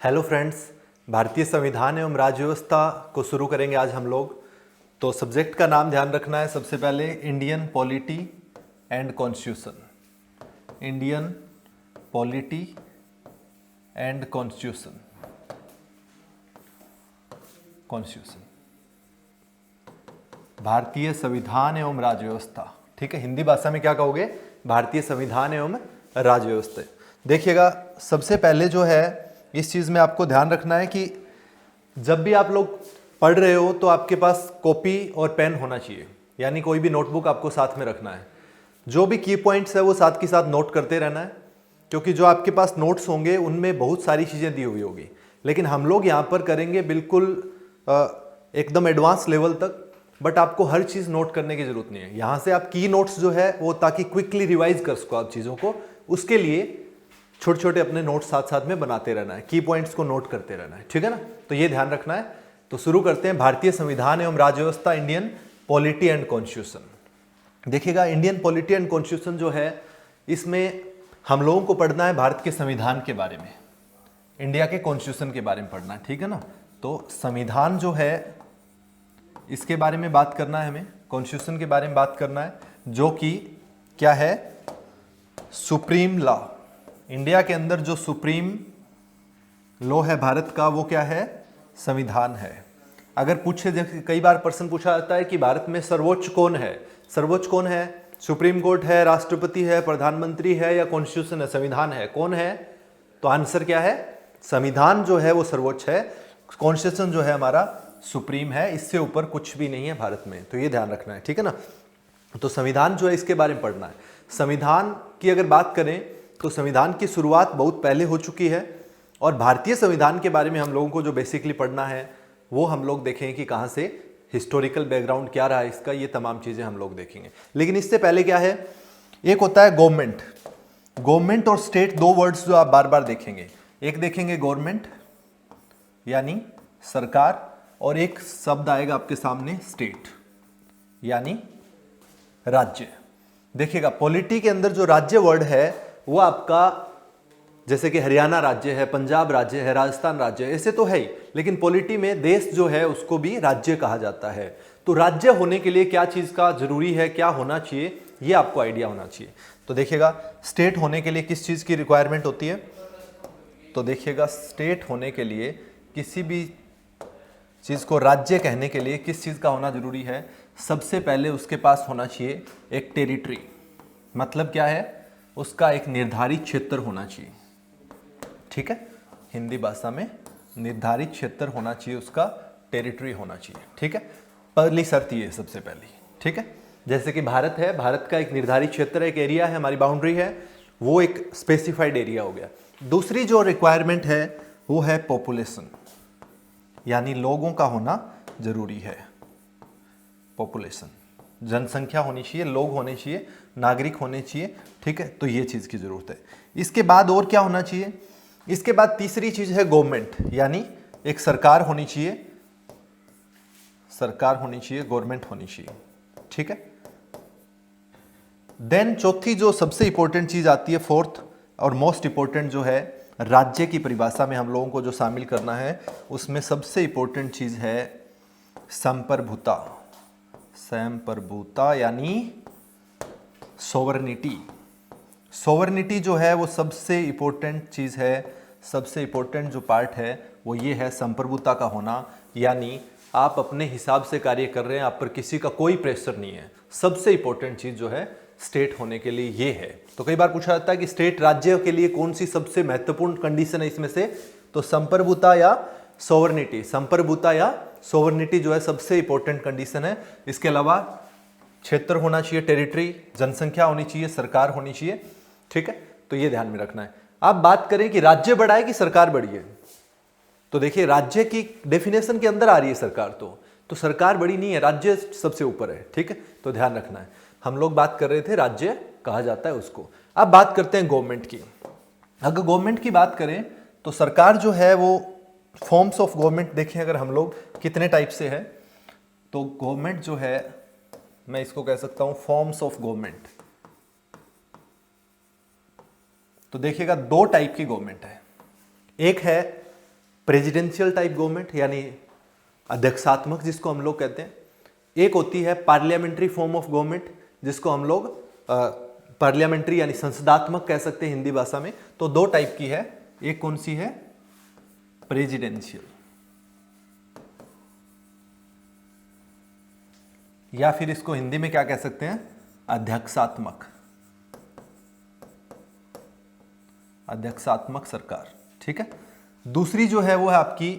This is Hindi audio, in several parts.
हेलो फ्रेंड्स, भारतीय संविधान एवं राज्य व्यवस्था को शुरू करेंगे आज हम लोग। तो सब्जेक्ट का नाम ध्यान रखना है सबसे पहले, Indian polity and constitution. Indian polity and constitution. भारतीय संविधान एवं राज्य व्यवस्था। ठीक है, हिंदी भाषा में क्या कहोगे? भारतीय संविधान एवं राज्य व्यवस्था। देखिएगा, सबसे पहले जो है इस चीज़ में आपको ध्यान रखना है कि जब भी आप लोग पढ़ रहे हो तो आपके पास कॉपी और पेन होना चाहिए, यानी कोई भी नोटबुक आपको साथ में रखना है। जो भी की पॉइंट्स है वो साथ के साथ नोट करते रहना है, क्योंकि जो आपके पास नोट्स होंगे उनमें बहुत सारी चीज़ें दी हुई होगी, लेकिन हम लोग यहाँ पर करेंगे बिल्कुल एकदम एडवांस लेवल तक। बट आपको हर चीज़ नोट करने की जरूरत नहीं है। यहाँ से आप की नोट्स जो है वो, ताकि क्विकली रिवाइज कर सको आप चीज़ों को, उसके लिए छोटे छोटे अपने नोट्स साथ साथ में बनाते रहना है, की पॉइंट्स को नोट करते रहना है। ठीक है ना? तो ये ध्यान रखना है। तो शुरू करते हैं, भारतीय संविधान एवं राज्य व्यवस्था, इंडियन पॉलिटी एंड कॉन्स्टिट्यूशन। देखिएगा, इंडियन पॉलिटी एंड कॉन्स्टिट्यूशन जो है, इसमें हम लोगों को पढ़ना है भारत के संविधान के बारे में, इंडिया के कॉन्स्टिट्यूशन के बारे में पढ़ना है। ठीक है ना? तो संविधान जो है इसके बारे में बात करना है हमें, कॉन्स्टिट्यूशन के बारे में बात करना है, जो कि क्या है? Supreme law. इंडिया के अंदर जो सुप्रीम लॉ है भारत का, वो क्या है? संविधान है। अगर पूछे, जैसे कई बार प्रश्न पूछा जाता है कि भारत में सर्वोच्च कौन है? सर्वोच्च कौन है? सुप्रीम कोर्ट है, राष्ट्रपति है, प्रधानमंत्री है, या कॉन्स्टिट्यूशन है, संविधान है? कौन है? तो आंसर क्या है? संविधान जो है वो सर्वोच्च है, कॉन्स्टिट्यूशन जो है हमारा सुप्रीम है, इससे ऊपर कुछ भी नहीं है भारत में। तो ये ध्यान रखना है। ठीक है ना? तो संविधान जो है इसके बारे में पढ़ना है। संविधान की अगर बात करें तो संविधान की शुरुआत बहुत पहले हो चुकी है, और भारतीय संविधान के बारे में हम लोगों को जो बेसिकली पढ़ना है वो हम लोग देखेंगे कि कहाँ से, हिस्टोरिकल बैकग्राउंड क्या रहा है इसका, ये तमाम चीज़ें हम लोग देखेंगे। लेकिन इससे पहले क्या है, एक होता है गवर्नमेंट। गवर्नमेंट और स्टेट, दो वर्ड्स जो आप बार बार देखेंगे। एक देखेंगे गवर्नमेंट यानी सरकार, और एक शब्द आएगा आपके सामने स्टेट यानी राज्य। देखिएगा, पॉलिटी के अंदर जो राज्य वर्ड है वो आपका, जैसे कि हरियाणा राज्य है, पंजाब राज्य है, राजस्थान राज्य है, ऐसे तो है ही, लेकिन पॉलिटी में देश जो है उसको भी राज्य कहा जाता है। तो राज्य होने के लिए क्या चीज़ का जरूरी है, क्या होना चाहिए, ये आपको आइडिया होना चाहिए। तो देखिएगा, स्टेट होने के लिए किस चीज़ की रिक्वायरमेंट होती है? तो देखिएगा, स्टेट होने के लिए, किसी भी चीज़ को राज्य कहने के लिए किस चीज़ का होना जरूरी है? सबसे पहले उसके पास होना चाहिए एक टेरिटरी। मतलब क्या है? उसका एक निर्धारित क्षेत्र होना चाहिए। ठीक है, हिंदी भाषा में निर्धारित क्षेत्र होना चाहिए, उसका टेरिटरी होना चाहिए। ठीक है, पहली शर्त ये सबसे पहली। ठीक है, जैसे कि भारत है, भारत का एक निर्धारित क्षेत्र, एक एरिया है, हमारी बाउंड्री है, वो एक स्पेसिफाइड एरिया हो गया। दूसरी जो रिक्वायरमेंट है वो है पॉपुलेशन, यानी लोगों का होना जरूरी है। पॉपुलेशन, जनसंख्या होनी चाहिए, लोग होने चाहिए, नागरिक होने चाहिए। ठीक है, तो ये चीज़ की जरूरत है। इसके बाद और क्या होना चाहिए? इसके बाद तीसरी चीज है गवर्नमेंट, यानी एक सरकार होनी चाहिए, सरकार होनी चाहिए, गवर्नमेंट होनी चाहिए। ठीक है, देन चौथी जो सबसे इंपॉर्टेंट चीज आती है, फोर्थ और मोस्ट इंपॉर्टेंट जो है, राज्य की परिभाषा में हम लोगों को जो शामिल करना है, उसमें सबसे इंपॉर्टेंट चीज है संप्रभुता। संप्रभुता यानी सोवरेनिटी। सोवरेनिटी जो है वो सबसे इंपॉर्टेंट चीज़ है, सबसे इंपॉर्टेंट जो पार्ट है वो ये है संप्रभुता का होना, यानी आप अपने हिसाब से कार्य कर रहे हैं, आप पर किसी का कोई प्रेशर नहीं है। सबसे इंपॉर्टेंट चीज़ जो है स्टेट होने के लिए ये है। तो कई बार पूछा जाता है कि स्टेट राज्य के लिए कौन सी सबसे महत्वपूर्ण कंडीशन है इसमें से, तो संप्रभुता या सोवरेनिटी। संप्रभुता या सोवरेनिटी जो है सबसे इंपॉर्टेंट कंडीशन है। इसके अलावा क्षेत्र होना चाहिए, टेरिटरी, जनसंख्या होनी चाहिए, सरकार होनी चाहिए। ठीक है, तो ये ध्यान में रखना है। आप बात करें कि राज्य बड़ा है कि सरकार बड़ी है, तो देखिए राज्य की डेफिनेशन के अंदर आ रही है सरकार, तो सरकार बड़ी नहीं है, राज्य सबसे ऊपर है। ठीक है, तो ध्यान रखना है। हम लोग बात कर रहे थे राज्य कहा जाता है उसको। अब बात करते हैं गवर्नमेंट की। अगर गवर्नमेंट की बात करें तो सरकार जो है वो, फॉर्म्स ऑफ गवर्नमेंट देखें अगर हम लोग, कितने टाइप से है, तो गवर्नमेंट जो है, मैं इसको कह सकता हूं फॉर्म्स ऑफ गवर्नमेंट। तो देखिएगा, दो टाइप की गवर्नमेंट है। एक है प्रेसिडेंशियल टाइप गवर्नमेंट यानी अध्यक्षात्मक जिसको हम लोग कहते हैं, एक होती है पार्लियामेंट्री फॉर्म ऑफ गवर्नमेंट जिसको हम लोग पार्लियामेंट्री यानी संसदात्मक कह सकते हैं हिंदी भाषा में। तो दो टाइप की है, एक कौन सी है, प्रेसिडेंशियल, या फिर इसको हिंदी में क्या कह सकते हैं, अध्यक्षात्मक, अध्यक्षात्मक सरकार। ठीक है। दूसरी जो है वो है आपकी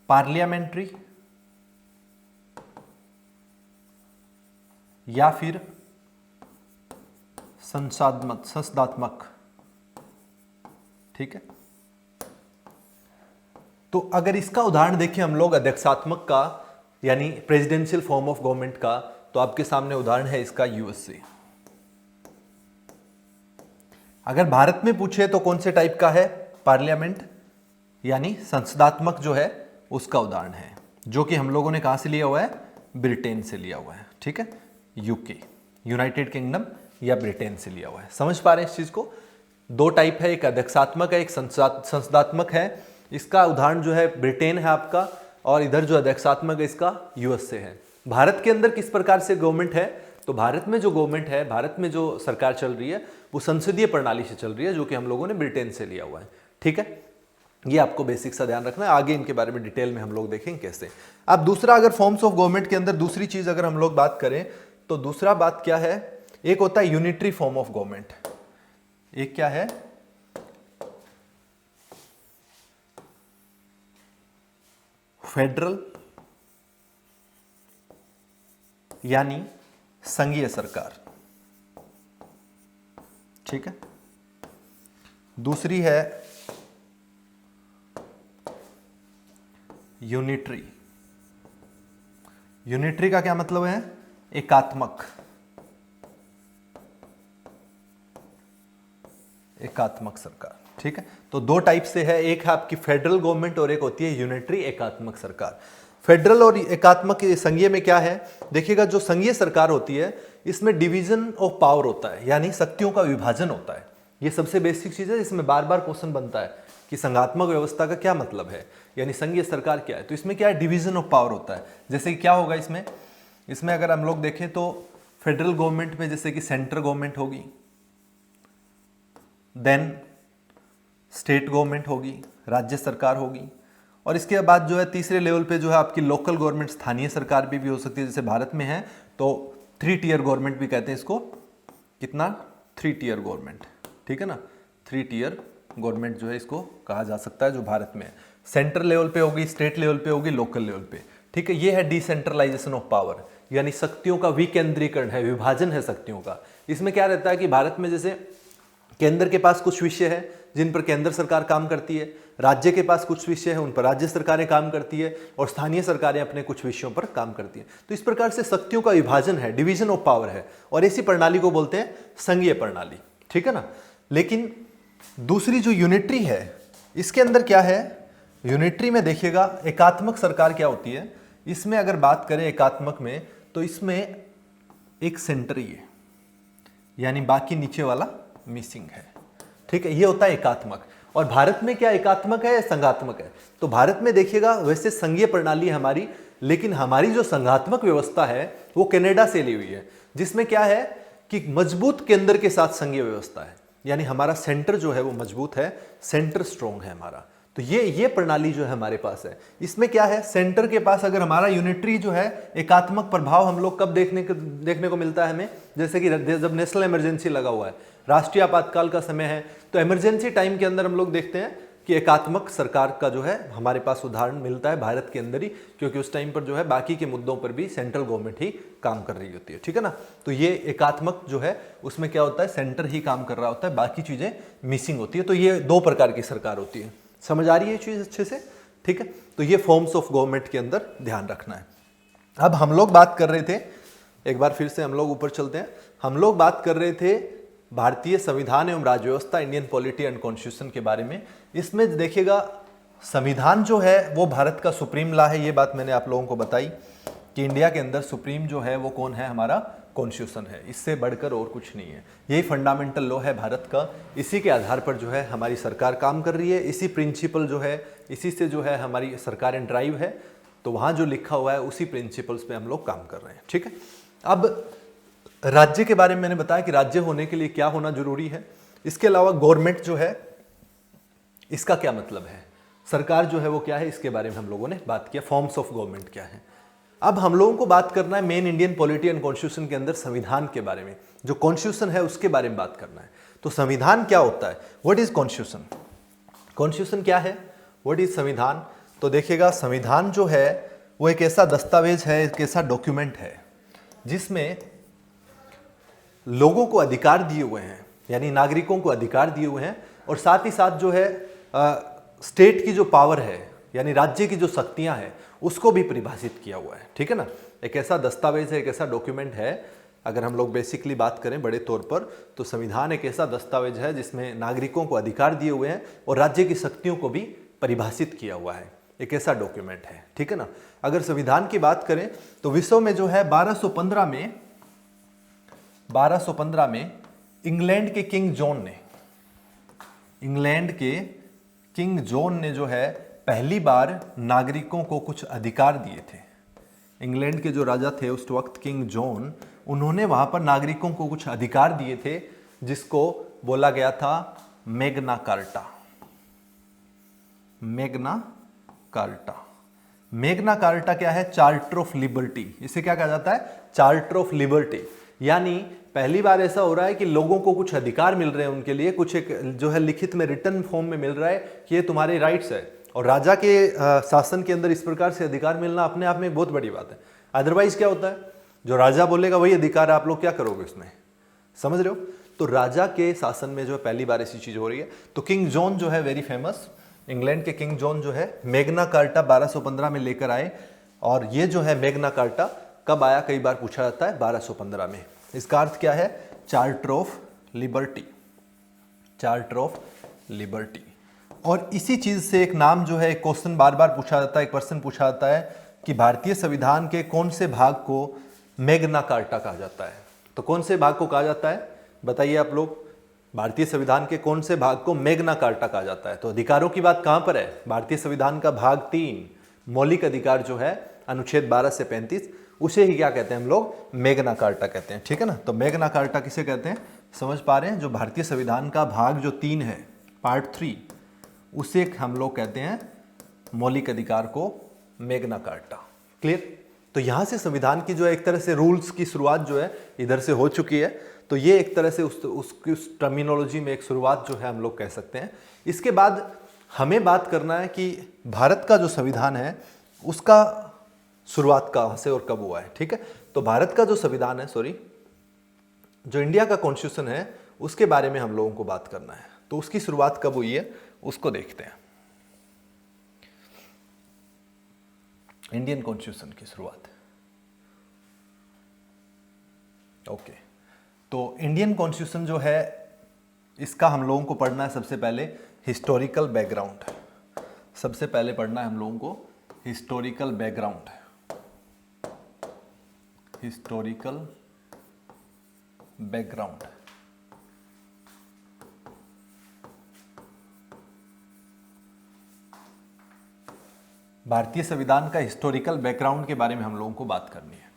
पार्लियामेंट्री या फिर संसदात्मक। ठीक है। तो अगर इसका उदाहरण देखें हम लोग अध्यक्षात्मक का यानी प्रेसिडेंशियल फॉर्म ऑफ गवर्नमेंट का, तो आपके सामने उदाहरण है इसका यूएसए। अगर भारत में पूछे तो कौन से टाइप का है, पार्लियामेंट यानी संसदात्मक जो है उसका उदाहरण है, जो कि हम लोगों ने कहां से लिया हुआ है, ब्रिटेन से लिया हुआ है। ठीक है, यूके, यूनाइटेड किंगडम या ब्रिटेन से लिया हुआ है। समझ पा रहे हैं इस चीज को? दो टाइप है, एक अध्यक्षात्मक है, एक संसदात्मक है। इसका उदाहरण जो है ब्रिटेन है आपका, और इधर जो अध्यक्षात्मक है इसका यूएसए है। भारत के अंदर किस प्रकार से गवर्नमेंट है, तो भारत में जो गवर्नमेंट है, भारत में जो सरकार चल रही है वो संसदीय प्रणाली से चल रही है, जो कि हम लोगों ने ब्रिटेन से लिया हुआ है। ठीक है, ये आपको बेसिक सा ध्यान रखना है, आगे इनके बारे में डिटेल में हम लोग देखेंगे कैसे। अब दूसरा, अगर फॉर्म्स ऑफ गवर्नमेंट के अंदर दूसरी चीज अगर हम लोग बात करें तो दूसरा बात क्या है, एक होता है यूनिटरी फॉर्म ऑफ गवर्नमेंट, एक क्या है, फेडरल यानी संघीय सरकार। ठीक है। दूसरी है यूनिटरी। यूनिटरी का क्या मतलब है, एकात्मक, एकात्मक सरकार। ठीक है, तो दो टाइप से है, एक है आपकी फेडरल गवर्नमेंट और एक होती है यूनिटरी एकात्मक सरकार। फेडरल और एकात्मक संघीय में क्या है, देखिएगा जो संघीय सरकार होती है इसमें डिवीजन ऑफ पावर होता है, यानी शक्तियों का विभाजन होता है। ये सबसे बेसिक चीज है, इसमें बार बार क्वेश्चन बनता है कि संघात्मक व्यवस्था का क्या मतलब है, यानी संघीय सरकार क्या है। तो इसमें क्या है, डिवीजन ऑफ पावर होता है। जैसे कि क्या होगा इसमें अगर हम लोग देखें तो फेडरल गवर्नमेंट में जैसे कि सेंट्रल गवर्नमेंट होगी, देन स्टेट गवर्नमेंट होगी, राज्य सरकार होगी, और इसके बाद जो है तीसरे लेवल पे जो है आपकी लोकल गवर्नमेंट, स्थानीय सरकार भी हो सकती है। जैसे भारत में है तो 3 टियर गवर्नमेंट भी कहते हैं इसको, कितना, 3 टियर गवर्नमेंट। ठीक है ना, 3 टियर गवर्नमेंट जो है इसको कहा जा सकता है, जो भारत में है। सेंट्रल लेवल पे होगी, स्टेट लेवल पे होगी, लोकल लेवल पे। ठीक है, ये है डिसेंट्रलाइजेशन ऑफ पावर, यानी शक्तियों का विकेंद्रीकरण है, विभाजन है शक्तियों का। इसमें क्या रहता है कि भारत में जैसे केंद्र के पास कुछ विषय है जिन पर केंद्र सरकार काम करती है, राज्य के पास कुछ विषय है उन पर राज्य सरकारें काम करती है, और स्थानीय सरकारें अपने कुछ विषयों पर काम करती है। तो इस प्रकार से शक्तियों का विभाजन है, डिवीजन ऑफ पावर है, और इसी प्रणाली को बोलते हैं संघीय प्रणाली। ठीक है ना। लेकिन दूसरी जो यूनिटरी है इसके अंदर क्या है, यूनिटरी में देखिएगा एकात्मक सरकार क्या होती है। इसमें अगर बात करें एकात्मक में तो इसमें एक सेंटर ही है, यानी बाकी नीचे वाला मिसिंग है। ठीक है, ये होता है एकात्मक। और भारत में क्या एकात्मक है या संघात्मक है, तो भारत में देखिएगा वैसे संघीय प्रणाली है हमारी, लेकिन हमारी जो संघात्मक व्यवस्था है वो कनाडा से ली हुई है, जिसमें क्या है कि मजबूत केंद्र के साथ संघीय व्यवस्था है, यानी हमारा सेंटर जो है वो मजबूत है, सेंटर स्ट्रॉन्ग है हमारा। तो ये प्रणाली जो है हमारे पास है, इसमें क्या है, सेंटर के पास अगर हमारा यूनिटरी जो है एकात्मक प्रभाव हम लोग कब देखने को मिलता है हमें, जैसे कि जब नेशनल इमरजेंसी लगा हुआ है, राष्ट्रीय आपातकाल का समय है, तो इमरजेंसी टाइम के अंदर हम लोग देखते हैं कि एकात्मक सरकार का जो है हमारे पास उदाहरण मिलता है भारत के अंदर ही, क्योंकि उस टाइम पर जो है बाकी के मुद्दों पर भी सेंट्रल गवर्नमेंट ही काम कर रही होती है। ठीक है ना। तो ये एकात्मक जो है उसमें क्या होता है, सेंटर ही काम कर रहा होता है, बाकी चीजें मिसिंग होती है। तो ये दो प्रकार की सरकार होती है। समझ आ रही है ये चीज अच्छे से? ठीक है, तो ये फॉर्म्स ऑफ गवर्नमेंट के अंदर ध्यान रखना है। अब हम लोग बात कर रहे थे, एक बार फिर से हम लोग ऊपर चलते हैं, हम लोग बात कर रहे थे भारतीय संविधान एवं राज्य व्यवस्था, इंडियन पॉलिटी एंड कॉन्स्टिट्यूशन के बारे में। इसमें देखिएगा संविधान जो है वो भारत का सुप्रीम लॉ है, ये बात मैंने आप लोगों को बताई कि इंडिया के अंदर सुप्रीम जो है वो कौन है, हमारा कॉन्स्टिट्यूशन है, इससे बढ़कर और कुछ नहीं है। यही फंडामेंटल लॉ है भारत का, इसी के आधार पर जो है हमारी सरकार काम कर रही है, इसी प्रिंसिपल जो है, इसी से जो है हमारी सरकार एंड ड्राइव है। तो वहाँ जो लिखा हुआ है उसी प्रिंसिपल्स पे हम लोग काम कर रहे हैं, ठीक है। अब राज्य के बारे में मैंने बताया कि राज्य होने के लिए क्या होना जरूरी है। इसके अलावा गवर्नमेंट जो है, इसका क्या मतलब है, सरकार जो है वो क्या है, इसके बारे में हम लोगों ने बात किया। फॉर्म्स ऑफ गवर्नमेंट क्या है। अब हम लोगों को बात करना है main Indian polity and constitution के अंदर संविधान के बारे में, जो कॉन्स्टिट्यूशन है उसके बारे में बात करना है। तो संविधान क्या होता है, व्हाट इज कॉन्स्टिट्यूशन, कॉन्स्टिट्यूशन क्या है, व्हाट इज संविधान। तो देखिएगा, संविधान जो है वो एक ऐसा दस्तावेज है, एक ऐसा डॉक्यूमेंट है जिसमें लोगों को अधिकार दिए हुए हैं, यानी नागरिकों को अधिकार दिए हुए हैं, और साथ ही साथ जो है स्टेट की जो पावर है, यानी राज्य की जो शक्तियां हैं, उसको भी परिभाषित किया हुआ है, ठीक है ना। एक ऐसा दस्तावेज है, एक ऐसा डॉक्यूमेंट है। अगर हम लोग बेसिकली बात करें बड़े तौर पर, तो संविधान एक ऐसा दस्तावेज है जिसमें नागरिकों को अधिकार दिए हुए हैं और राज्य की शक्तियों को भी परिभाषित किया हुआ है, एक ऐसा डॉक्यूमेंट है, ठीक है ना। अगर संविधान की बात करें तो विश्व में जो है 1215 में इंग्लैंड के किंग जॉन ने जो है पहली बार नागरिकों को कुछ अधिकार दिए थे। इंग्लैंड के जो राजा थे उस वक्त, किंग जॉन, उन्होंने वहां पर नागरिकों को कुछ अधिकार दिए थे, जिसको बोला गया था मैग्ना कार्टा। मैग्ना कार्टा क्या है, चार्टर ऑफ लिबर्टी। इसे क्या कहा जाता है, चार्टर ऑफ लिबर्टी। यानी पहली बार ऐसा हो रहा है कि लोगों को कुछ अधिकार मिल रहे हैं, उनके लिए कुछ एक जो है लिखित में, रिटर्न फॉर्म में मिल रहा है कि ये तुम्हारे राइट्स है। और राजा के शासन के अंदर इस प्रकार से अधिकार मिलना अपने आप में एक बहुत बड़ी बात है। अदरवाइज क्या होता है, जो राजा बोलेगा वही अधिकार है, आप लोग क्या करोगे उसमें, समझ रहे हो। तो राजा के शासन में जो है पहली बार ऐसी चीज हो रही है। तो किंग जॉन जो है वेरी फेमस, इंग्लैंड के किंग जॉन जो है मैग्ना कार्टा 1215 में लेकर आए। और ये जो है मैग्ना कार्टा कब आया, कई बार पूछा जाता है, 1215 में। इसका अर्थ क्या है, charter of liberty, charter of liberty. और इसी चीज से एक नाम जो है, एक क्वेश्चन बार बार पूछा जाता है, एक प्रश्न पूछा जाता है कि भारतीय संविधान के कौन से भाग को मैग्ना कार्टा कहा जाता है। तो कौन से भाग को कहा जाता है, बताइए आप लोग, भारतीय संविधान के कौन से भाग को मैग्ना कार्टा कहा जाता है। तो अधिकारों की बात कहां पर है, भारतीय संविधान का भाग 3 मौलिक अधिकार जो है, अनुच्छेद 12 से 35, उसे ही क्या कहते हैं हम लोग, मैग्ना कार्टा कहते हैं, ठीक है ना। तो मैग्ना कार्टा किसे कहते हैं, समझ पा रहे हैं, जो भारतीय संविधान का भाग जो 3 है, पार्ट 3, उसे हम लोग कहते हैं मौलिक अधिकार को मैग्ना कार्टा। क्लियर। तो यहां से संविधान की जो है एक तरह से रूल्स की शुरुआत जो है इधर से हो चुकी है। तो ये एक तरह से उस टर्मिनोलॉजी में एक शुरुआत जो है हम लोग कह सकते हैं। इसके बाद हमें बात करना है कि भारत का जो संविधान है उसका शुरुआत कहां से और कब हुआ है, ठीक है। तो भारत का जो संविधान है, जो इंडिया का कॉन्स्टिट्यूशन है, उसके बारे में हम लोगों को बात करना है। तो उसकी शुरुआत कब हुई है उसको देखते हैं। इंडियन कॉन्स्टिट्यूशन की शुरुआत, ओके। तो इंडियन कॉन्स्टिट्यूशन जो है, इसका हम लोगों को पढ़ना है सबसे पहले हिस्टोरिकल बैकग्राउंड। सबसे पहले पढ़ना है हम लोगों को हिस्टोरिकल बैकग्राउंड, हिस्टोरिकल बैकग्राउंड। भारतीय संविधान का हिस्टोरिकल बैकग्राउंड के बारे में हम लोगों को बात करनी है।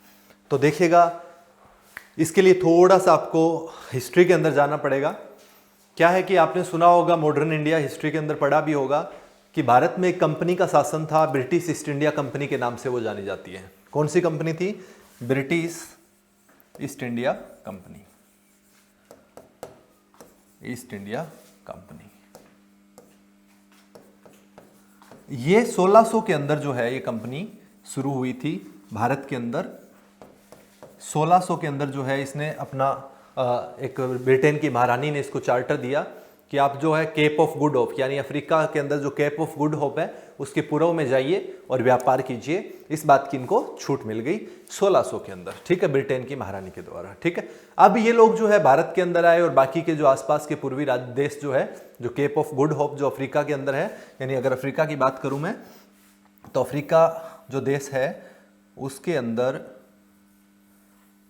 तो देखिएगा, इसके लिए थोड़ा सा आपको हिस्ट्री के अंदर जाना पड़ेगा। क्या है कि आपने सुना होगा, मॉडर्न इंडिया हिस्ट्री के अंदर पढ़ा भी होगा कि भारत में एक कंपनी का शासन था, ब्रिटिश ईस्ट इंडिया कंपनी के नाम से वो जानी जाती है। कौन सी कंपनी थी, British east India company, east India company. ये 1600 के अंदर जो है ये कंपनी शुरू हुई थी भारत के अंदर। 1600 के अंदर जो है इसने अपना एक ब्रिटेन की महारानी ने इसको चार्टर दिया कि आप जो है केप ऑफ गुड होप, यानी अफ्रीका के अंदर जो केप ऑफ गुड होप है उसके पूर्व में जाइए और व्यापार कीजिए। इस बात की इनको छूट मिल गई 1600 के अंदर, ठीक है, ब्रिटेन की महारानी के द्वारा, ठीक है। अब ये लोग जो है भारत के अंदर आए और बाकी के जो आसपास के पूर्वी देश जो है, जो केप ऑफ गुड होप जो अफ्रीका के अंदर है, यानी अगर अफ्रीका की बात करूं मैं, तो अफ्रीका जो देश है उसके अंदर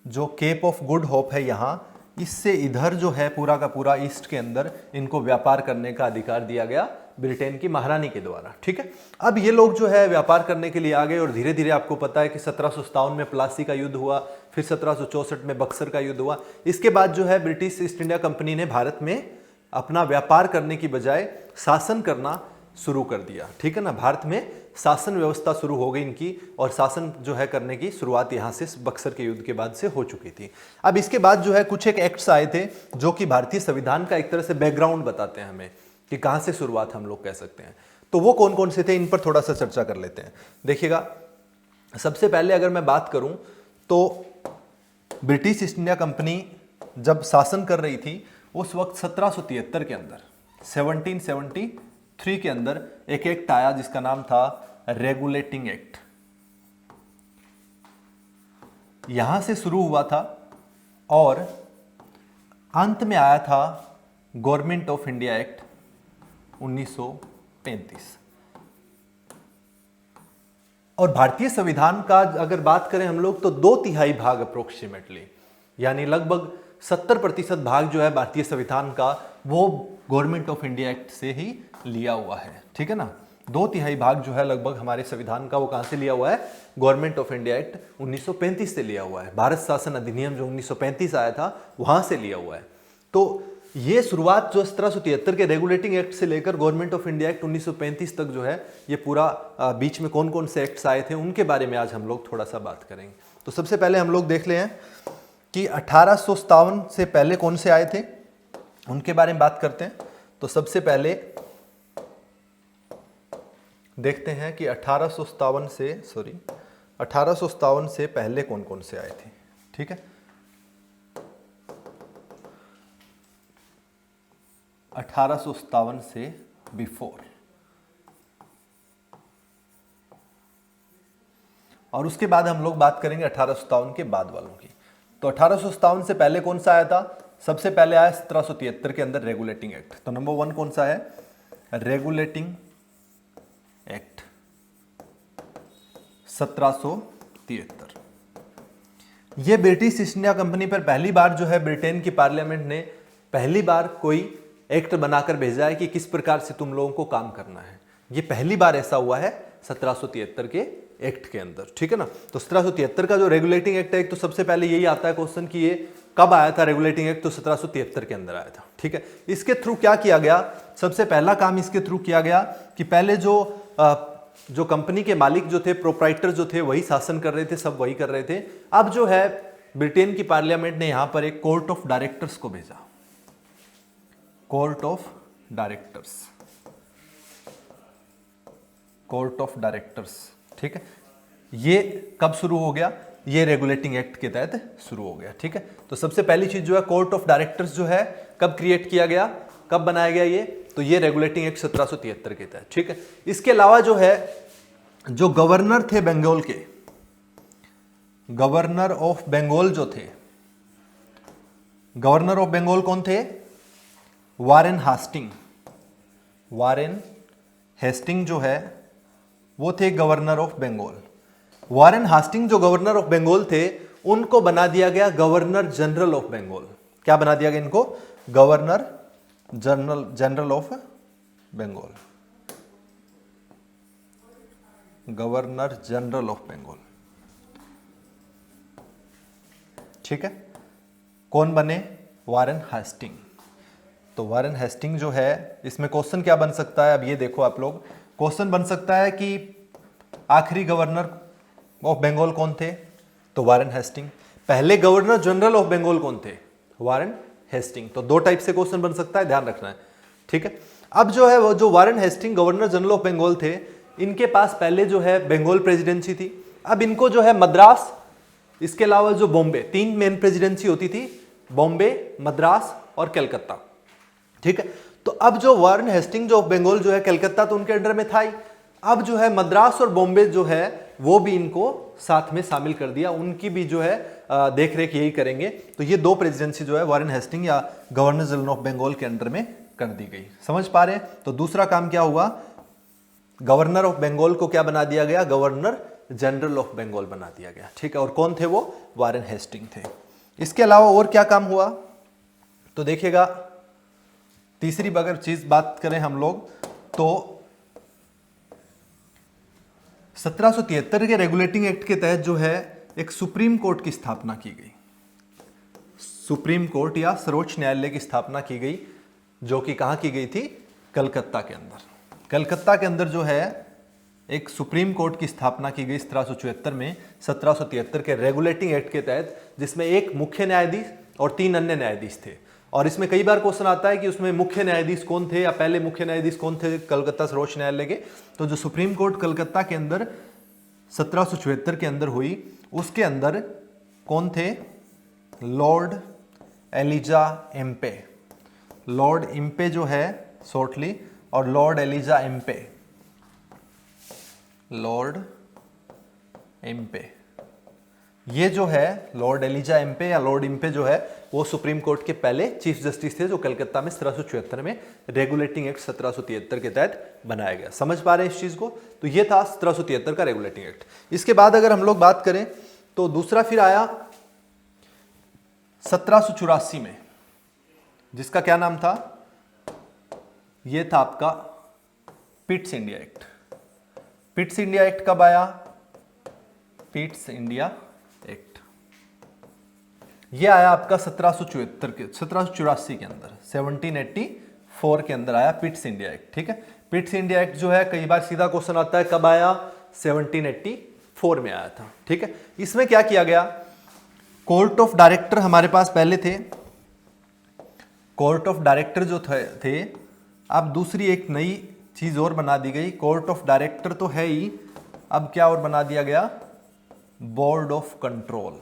जो केप ऑफ गुड होप है यहाँ, इससे इधर जो है पूरा का पूरा ईस्ट के अंदर इनको व्यापार करने का अधिकार दिया गया ब्रिटेन की महारानी के द्वारा। ठीक है, अब ये लोग जो है व्यापार करने के लिए आ गए और धीरे धीरे आपको पता है कि 1757 में प्लासी का युद्ध हुआ, फिर 1764 में बक्सर का युद्ध हुआ। इसके बाद जो है ब्रिटिश ईस्ट इंडिया कंपनी ने भारत में अपना व्यापार करने की बजाय शासन करना शुरू कर दिया। ठीक है ना, भारत में शासन व्यवस्था शुरू हो गई इनकी, और शासन जो है करने की शुरुआत यहाँ से बक्सर के युद्ध के बाद से हो चुकी थी। अब इसके बाद जो है कुछ एक एक्ट्स आए थे जो कि भारतीय संविधान का एक तरह से बैकग्राउंड बताते हैं हमें कि कहाँ से शुरुआत हम लोग कह सकते हैं। तो वो कौन कौन से थे, इन पर थोड़ा सा चर्चा कर लेते हैं। देखिएगा, सबसे पहले अगर मैं बात करूं तो ब्रिटिश ईस्ट इंडिया कंपनी जब शासन कर रही थी उस वक्त 1773 के अंदर 1773 के अंदर एक एक्ट आया जिसका नाम था रेगुलेटिंग एक्ट। यहां से शुरू हुआ था और अंत में आया था गवर्नमेंट ऑफ इंडिया एक्ट 1935। और भारतीय संविधान का अगर बात करें हम लोग तो 2/3 भाग अप्रोक्सीमेटली, यानी लगभग 70% भाग जो है भारतीय संविधान का वो गवर्नमेंट ऑफ इंडिया एक्ट से ही लिया हुआ है। ठीक है ना, 2/3 भाग जो है लगभग हमारे संविधान का वो कहां से लिया हुआ है, गवर्नमेंट ऑफ इंडिया एक्ट 1935 से लिया हुआ है। भारत शासन अधिनियम जो 1935 आया था वहां से लिया हुआ है। तो ये शुरुआत जो 1773 के रेगुलेटिंग एक्ट से लेकर गवर्नमेंट ऑफ इंडिया एक्ट 1935 तक जो है ये पूरा बीच में कौन कौन से एक्ट्स आए थे उनके बारे में आज हम लोग थोड़ा सा बात करेंगे। तो सबसे पहले हम लोग देख ले हैं कि 1857 से पहले कौन से आए थे, उनके बारे में बात करते हैं। तो सबसे पहले देखते हैं कि 1857 से पहले कौन कौन से आए थे। ठीक है, 1857 से बिफोर, और उसके बाद हम लोग बात करेंगे 1857 के बाद वालों की। तो 1857 से पहले कौन सा आया था, सबसे पहले आया 1773 के अंदर रेगुलेटिंग एक्ट। तो नंबर 1 कौन सा है, रेगुलेटिंग एक्ट 1773। यह ब्रिटिश ईस्ट इंडिया कंपनी पर पहली बार जो है ब्रिटेन की पार्लियामेंट ने पहली बार कोई एक्ट बनाकर भेजा है कि किस प्रकार से तुम लोगों को काम करना है। ये पहली बार ऐसा हुआ है 1773 के एक्ट के अंदर। ठीक है ना, तो 1773 का जो रेगुलेटिंग एक्ट है, तो सबसे पहले यही आता है क्वेश्चन कि ये कब आया था रेगुलेटिंग एक्ट, तो 1773 के अंदर आया था। ठीक है, इसके थ्रू क्या किया गया, सबसे पहला काम इसके थ्रू किया गया कि पहले जो कंपनी के मालिक जो थे, प्रोप्राइटर जो थे, वही शासन कर रहे थे, सब वही कर रहे थे। अब जो है ब्रिटेन की पार्लियामेंट ने यहां पर एक कोर्ट ऑफ डायरेक्टर्स को भेजा, court of directors, court of directors. ठीक है, ये कब शुरू हो गया, ये रेगुलेटिंग एक्ट के तहत शुरू हो गया। ठीक है, तो सबसे पहली चीज जो है कोर्ट ऑफ डायरेक्टर्स जो है कब क्रिएट किया गया, कब बनाया गया ये, तो ये रेगुलेटिंग एक्ट 1773 के तहत। ठीक है, इसके अलावा जो है जो गवर्नर थे बंगाल के, गवर्नर ऑफ बंगाल जो थे, गवर्नर ऑफ बंगाल कौन थे, वारेन हास्टिंग, वारेन हेस्टिंग जो है वो थे governor of Bengal. Warren Hasting जो गवर्नर ऑफ बंगाल थे उनको बना दिया गया गवर्नर जनरल ऑफ बंगाल। क्या बना दिया गया इनको, governor general of Bengal, governor general of Bengal. ठीक है, कौन बने, वारेन हास्टिंग। तो वारेन हेस्टिंग जो है, इसमें क्वेश्चन क्या बन सकता है, अब ये देखो आप लोग, क्वेश्चन बन सकता है कि आखिरी गवर्नर ऑफ बंगाल कौन थे, तो वारेन हेस्टिंग। पहले गवर्नर जनरल ऑफ बंगाल कौन थे, वारेन हेस्टिंग। तो दो टाइप से क्वेश्चन बन सकता है, ध्यान रखना है। ठीक है, अब जो है वो जो Warren Hasting governor general of Bengal थे, इनके पास पहले जो है बंगाल प्रेसिडेंसी थी। अब इनको जो है मद्रास, इसके अलावा जो बॉम्बे, 3 मेन प्रेसिडेंसी होती थी, बॉम्बे, मद्रास और कलकत्ता। ठीक है, तो अब जो वारेन हेस्टिंग जो बंगाल जो है, कलकत्ता तो उनके अंडर में था ही, अब जो है मद्रास और बॉम्बे जो है वो भी इनको साथ में शामिल कर दिया, उनकी भी जो है देख रेख यही करेंगे। तो ये 2 प्रेसिडेंसी जो है वारेन हेस्टिंग या गवर्नर जनरल ऑफ बंगाल के अंडर में कर दी गई। समझ पा रहे हैं। तो दूसरा काम क्या हुआ, गवर्नर ऑफ बंगाल को क्या बना दिया गया, गवर्नर जनरल ऑफ बंगाल बना दिया गया। ठीक है, और कौन थे वो? वारेन हेस्टिंग थे। इसके अलावा और क्या काम हुआ तो देखिएगा, तीसरी अगर चीज बात करें हम लोग तो 1773 के रेगुलेटिंग एक्ट के तहत जो है एक सुप्रीम कोर्ट की स्थापना की गई। सुप्रीम कोर्ट या सर्वोच्च न्यायालय की स्थापना की गई, जो कि कहां की गई थी? कलकत्ता के अंदर। कलकत्ता के अंदर जो है एक सुप्रीम कोर्ट की स्थापना की गई 1774 में, 1773 के रेगुलेटिंग एक्ट के तहत, जिसमें एक मुख्य न्यायाधीश और 3 अन्य न्यायाधीश थे। और इसमें कई बार क्वेश्चन आता है कि उसमें मुख्य न्यायाधीश कौन थे या पहले मुख्य न्यायाधीश कौन थे कलकत्ता सर्वोच्च न्यायालय के। तो जो सुप्रीम कोर्ट कलकत्ता के अंदर 1774 के अंदर हुई, उसके अंदर कौन थे? Lord Elijah Impey. Lord Impey जो है शॉर्टली, और lord Elijah Impey, lord Impey, ये जो है लॉर्ड एलिजा एम्पे या लॉर्ड इम्पे जो है वो सुप्रीम कोर्ट के पहले चीफ जस्टिस थे, जो कलकत्ता में 1774 में रेगुलेटिंग एक्ट 1773 के तहत बनाया गया। समझ पा रहे हैं इस चीज को? तो ये था 1773 का रेगुलेटिंग एक्ट। इसके बाद अगर हम लोग बात करें तो दूसरा फिर आया 1784 में, जिसका क्या नाम था? ये था आपका Pitt's India act. Pitt's India act कब आया? पिट्स इंडिया एक्ट ये आया आपका 1784 के अंदर, 1784 के अंदर आया पिट्स इंडिया एक्ट। ठीक है, पिट्स इंडिया एक्ट जो है कई बार सीधा क्वेश्चन आता है, कब आया? 1784 में आया था। ठीक है, इसमें क्या किया गया? कोर्ट ऑफ डायरेक्टर हमारे पास पहले थे, कोर्ट ऑफ डायरेक्टर जो थे, अब दूसरी एक नई चीज और बना दी गई। कोर्ट ऑफ डायरेक्टर तो है ही, अब क्या और बना दिया गया? Board of control.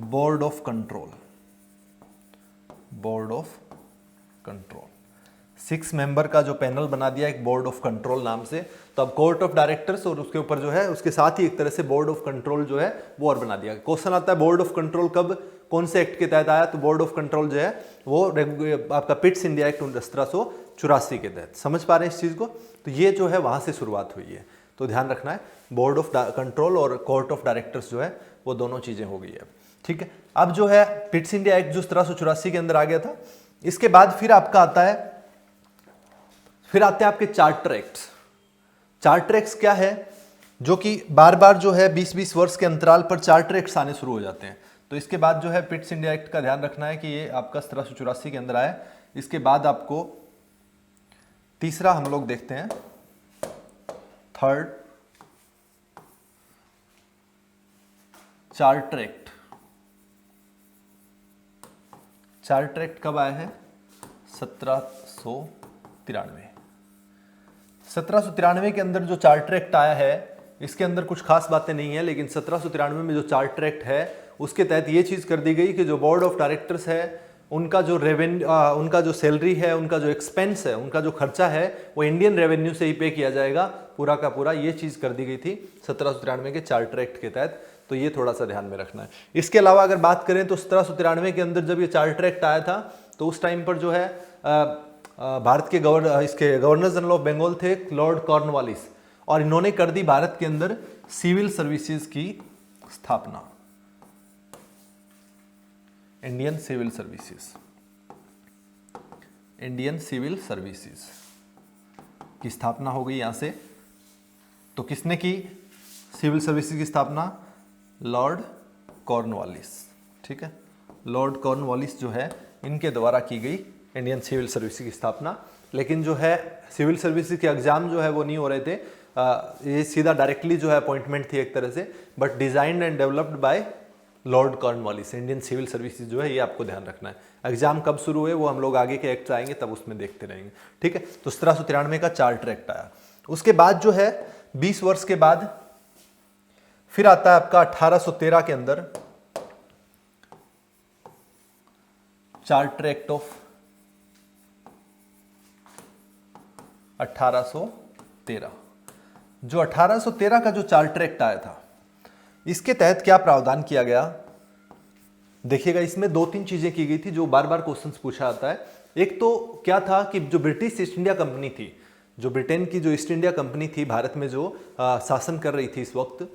Board of control, board of control 6 member का जो पैनल बना दिया एक बोर्ड ऑफ कंट्रोल नाम से। तो अब कोर्ट ऑफ डायरेक्टर्स और उसके ऊपर जो है उसके साथ ही एक तरह से बोर्ड ऑफ कंट्रोल जो है वो और बना दिया। क्वेश्चन आता है बोर्ड ऑफ कंट्रोल कब, कौन से एक्ट के तहत आया? तो बोर्ड ऑफ कंट्रोल जो है वो आपका पिट्स इंडिया एक्ट 1784 के तहत। समझ पा रहे हैं इस चीज को? तो ये जो है वहां से शुरुआत हुई है, तो ध्यान रखना है, बोर्ड ऑफ कंट्रोल और कोर्ट ऑफ डायरेक्टर्स जो है वो दोनों चीजें हो गई है। ठीक है, अब जो है पिट्स इंडिया एक्ट जो 1784 के अंदर आ गया था, इसके बाद फिर आपका आता है, फिर आते हैं आपके चार्टर एक्ट्स। चार्टर एक्ट्स क्या है? जो कि बार बार जो है 20-20 वर्ष के अंतराल पर चार्टर एक्ट्स आने शुरू हो जाते हैं। तो इसके बाद जो है पिट्स इंडिया एक्ट का ध्यान रखना है कि ये आपका 1784 के अंदर आया। इसके बाद आपको तीसरा हम लोग देखते हैं, third charter act. Charter act कब आया है? 1793। 1793 के अंदर जो चार्टर एक्ट आया है, इसके अंदर कुछ खास बातें नहीं है, लेकिन 1793 में जो चार्टर एक्ट है उसके तहत ये चीज कर दी गई कि जो बोर्ड ऑफ डायरेक्टर्स है उनका जो रेवेन्यू, उनका जो सैलरी है, उनका जो एक्सपेंस है, उनका जो खर्चा है वो इंडियन रेवेन्यू से ही पे किया जाएगा पूरा का पूरा। ये चीज कर दी गई थी 1793 के चार्टर एक्ट के तहत। तो ये थोड़ा सा ध्यान में रखना है। इसके अलावा अगर बात करें तो 1793 के अंदर जब ये चार्टर एक्ट आया था तो उस टाइम पर जो है भारत के गवर्नर जनरल ऑफ बंगाल थे लॉर्ड कॉर्नवालिस, और इन्होंने कर दी भारत के अंदर सिविल सर्विसेज की स्थापना। Indian civil services, Indian civil services की स्थापना हो गई यहां से। तो किसने की सिविल सर्विसेज की स्थापना? Lord Cornwallis. ठीक है, लॉर्ड कॉर्नवालिस जो है इनके द्वारा की गई इंडियन सिविल सर्विसेज की स्थापना। लेकिन जो है सिविल सर्विसेज के एग्जाम जो है वो नहीं हो रहे थे, ये सीधा डायरेक्टली जो है अपॉइंटमेंट थी एक तरह से, but designed and developed by lord Cornwallis. Indian civil services जो है ये आपको ध्यान रखना है। एग्जाम कब शुरू हुए वो हम लोग आगे के एक्ट आएंगे तब उसमें देखते रहेंगे। ठीक है, तो 1793 का चार्टर एक्ट आया। उसके बाद जो है 20 वर्ष के बाद फिर आता है आपका 1813 के अंदर चार्टर एक्ट ऑफ 1813। जो 1813 का जो चार्टर एक्ट आया था, इसके तहत क्या प्रावधान किया गया? देखिएगा, इसमें 2-3 चीजें की गई थी जो बार बार क्वेश्चंस पूछा आता है। एक तो क्या था कि जो ब्रिटिश ईस्ट इंडिया कंपनी थी, जो ब्रिटेन की जो ईस्ट इंडिया कंपनी थी भारत में जो शासन कर रही थी इस वक्त,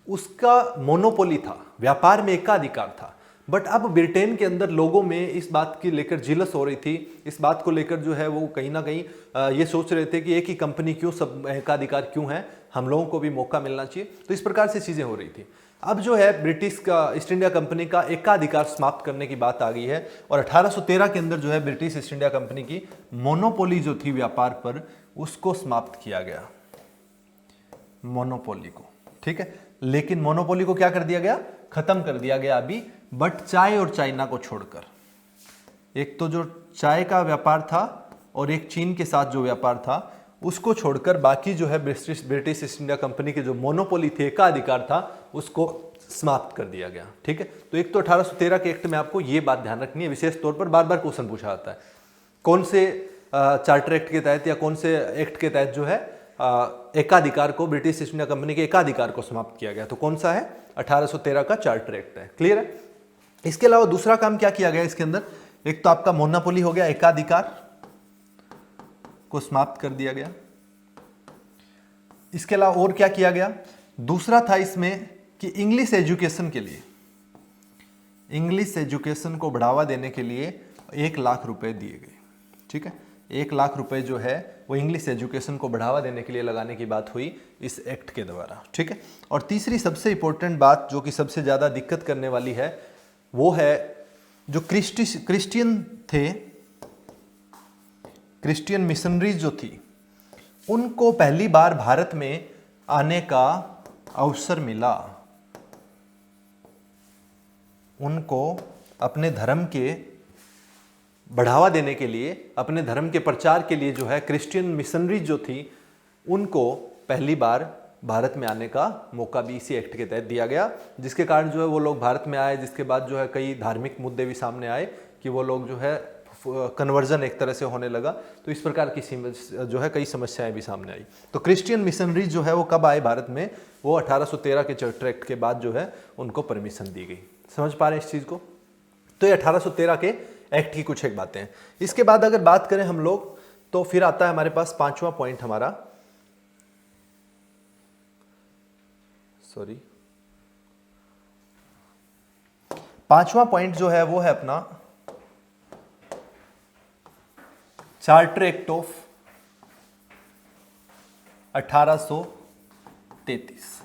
उसका मोनोपोली था, व्यापार में एकाधिकार था। बट अब ब्रिटेन के अंदर लोगों में इस बात की लेकर जिलस हो रही थी, इस बात को लेकर जो है वो कहीं ना कहीं ये सोच रहे थे कि एक ही कंपनी क्यों, सब एकाधिकार क्यों है, हम लोगों को भी मौका मिलना चाहिए। तो इस प्रकार से चीज़ें हो रही थी। अब जो है ब्रिटिश का ईस्ट इंडिया कंपनी का एकाधिकार समाप्त करने की बात आ गई है और 1813 के अंदर जो है ब्रिटिश ईस्ट इंडिया कंपनी की मोनोपोली जो थी व्यापार पर, उसको समाप्त किया गया, मोनोपोली को। ठीक है, लेकिन मोनोपोली को क्या कर दिया गया, खत्म कर दिया गया अभी, बट चाय और चाइना को छोड़कर। एक तो जो चाय का व्यापार था और एक चीन के साथ जो व्यापार था, उसको छोड़कर बाकी जो है ब्रिटिश ईस्ट इंडिया कंपनी के जो मोनोपोली थे, एकाधिकार था, उसको समाप्त कर दिया गया। ठीक है, तो एक तो 1813 के एक्ट में आपको ये बात ध्यान रखनी है, विशेष तौर पर बार बार क्वेश्चन पूछा जाता है कौन से चार्टर एक्ट के तहत या कौन से एक्ट के तहत जो है एकाधिकार को, ब्रिटिश ईस्ट इंडिया कंपनी के एकाधिकार को समाप्त किया गया। तो कौन सा है, 1813 का चार्टर एक्ट है। क्लियर है। इसके अलावा दूसरा काम क्या किया गया इसके अंदर, एक तो आपका मोनोपोली हो गया, एकाधिकार को समाप्त कर दिया गया। इसके अलावा और क्या किया गया, दूसरा था इसमें कि इंग्लिश एजुकेशन के लिए, इंग्लिश एजुकेशन को बढ़ावा देने के लिए 1 लाख रुपए दिए गए। ठीक है, 1 लाख रुपए जो है वो इंग्लिश एजुकेशन को बढ़ावा देने के लिए लगाने की बात हुई इस एक्ट के द्वारा। ठीक है, और तीसरी सबसे इंपॉर्टेंट बात जो कि सबसे ज़्यादा दिक्कत करने वाली है, वो है जो क्रिश्चियन थे, क्रिश्चियन मिशनरीज जो थी, उनको पहली बार भारत में आने का अवसर मिला। उनको अपने धर्म के बढ़ावा देने के लिए, अपने धर्म के प्रचार के लिए जो है क्रिश्चियन मिशनरीज जो थी, उनको पहली बार भारत में आने का मौका भी इसी एक्ट के तहत दिया गया, जिसके कारण जो है वो लोग भारत में आए, जिसके बाद जो है कई धार्मिक मुद्दे भी सामने आए कि वो लोग जो है कन्वर्जन एक तरह से होने लगा। तो इस प्रकार की जो है कई समस्याएं भी सामने आई। तो क्रिश्चियन मिशनरीज जो है वो कब आए भारत में, वो 1813 के चार्टर एक्ट के बाद जो है उनको परमिशन दी गई। समझ पा रहे हैं इस चीज़ को। तो ये 1813 के एक्ट की कुछ एक बातें हैं। इसके बाद अगर बात करें हम लोग, तो फिर आता है हमारे पास पांचवा पॉइंट हमारा, पांचवा पॉइंट जो है वो है अपना चार्टर एक्ट ऑफ 1833।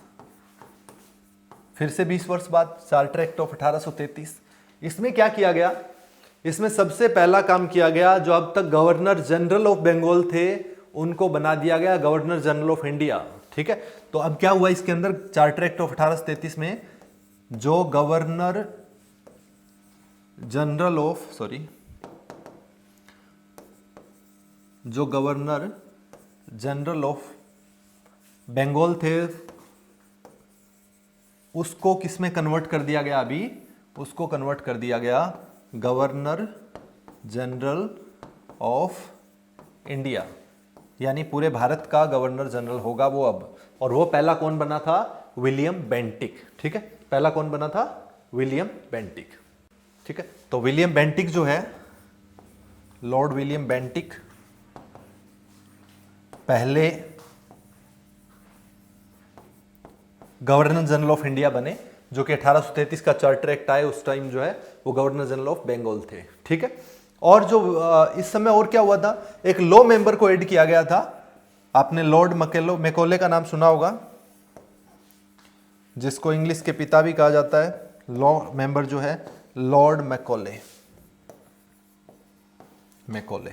फिर से 20 वर्ष बाद चार्टर एक्ट ऑफ 1833। इसमें क्या किया गया, इसमें सबसे पहला काम किया गया, जो अब तक गवर्नर जनरल ऑफ बंगाल थे उनको बना दिया गया गवर्नर जनरल ऑफ इंडिया। ठीक है, तो अब क्या हुआ इसके अंदर, चार्टर एक्ट ऑफ 1833 में जो गवर्नर जनरल ऑफ बंगाल थे, उसको किसमें कन्वर्ट कर दिया गया, अभी उसको कन्वर्ट कर दिया गया गवर्नर जनरल ऑफ इंडिया, यानी पूरे भारत का गवर्नर जनरल होगा वो अब। और वो पहला कौन बना था, विलियम बेंटिक। ठीक है, पहला कौन बना था, विलियम बेंटिक। ठीक है, तो विलियम बेंटिक जो है, लॉर्ड विलियम बेंटिक पहले गवर्नर जनरल ऑफ इंडिया बने, जो कि 1833 का चार्टर एक्ट आए उस टाइम जो है वो गवर्नर जनरल ऑफ बंगाल थे। ठीक है, और जो इस समय और क्या हुआ था, एक लॉ मेंबर को ऐड किया गया था। आपने लॉर्ड मैकॉले का नाम सुना होगा, जिसको इंग्लिश के पिता भी कहा जाता है। लॉ मेंबर जो है लॉर्ड मैकॉले,